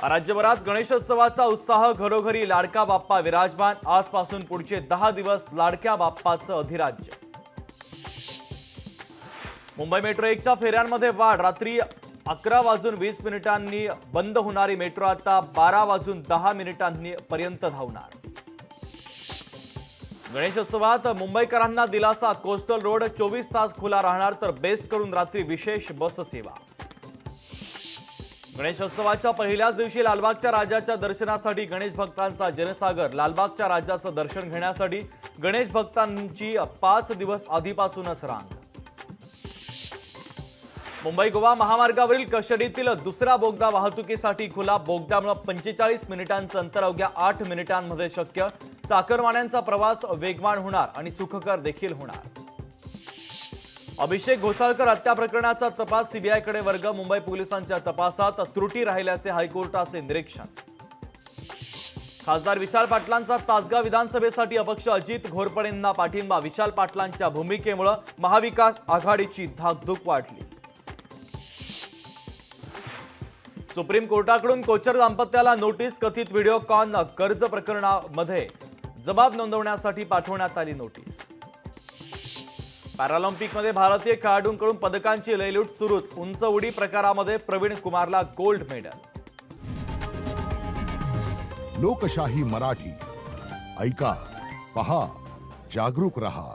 राज्यभरात गणेशोत्सवाचा उत्साह, घरोघरी लाडका बाप्पा विराजमान। आजपासून पुढचे 10 दिवस लाडक्या बाप्पाचं अधिराज्य। मुंबई मेट्रो 1च्या फेऱ्यांमध्ये वाढ। रात्री 11:20 बंद होणारी मेट्रो आता 12:10 पर्यंत धावणार। गणेशोत्सवात मुंबईकरांना दिलासा। कोस्टल रोड 24 तास खुला राहणार, तर बेस्ट करून रात्री विशेष बस सेवा। गणेशोत्सवाच्या पहिल्याच दिवशी लालबागच्या राजाच्या दर्शनासाठी गणेश भक्तांचा जनसागर। लालबागच्या राजाचं दर्शन घेण्यासाठी गणेश भक्तांची 5 दिवस आधीपासूनच रांग। मुंबई गोवा महामार्गावरील कशेडीतील दुसरा बोगदा वाहतुकीसाठी खुला। बोगद्यामुळे 45 मिनिटांचं अंतर अवघ्या 8 मिनिटांमध्ये शक्य। चाकरमान्यांचा प्रवास वेगवान होणार आणि सुखकर देखील होणार। अभिषेक घोसाळकर हत्या प्रकरणाचा तपास सीबीआयकडे वर्ग। मुंबई पोलिसांच्या तपासात त्रुटी राहिल्याचे हायकोर्टाचे निरीक्षण। खासदार विशाल पाटलांचा तासगाव विधानसभेसाठी अपक्ष अजित घोरपडेंना पाठिंबा। विशाल पाटलांच्या भूमिकेमुळे महाविकास आघाडीची धाकधूक वाढली। सुप्रीम कोर्टाकडून कोचर दाम्पत्याला नोटीस। कथित व्हिडिओकॉन कर्ज प्रकरणामध्ये जबाब नोंदवण्यासाठी पाठवण्यात आली नोटीस। पॅरालिम्पिकमध्ये भारतीय खेळाडूंकडून पदकांची लयलूट सुरूच। उंच उडी प्रकारामध्ये प्रवीण कुमारला गोल्ड मेडल। लोकशाही मराठी ऐका, पहा, जागरूक रहा।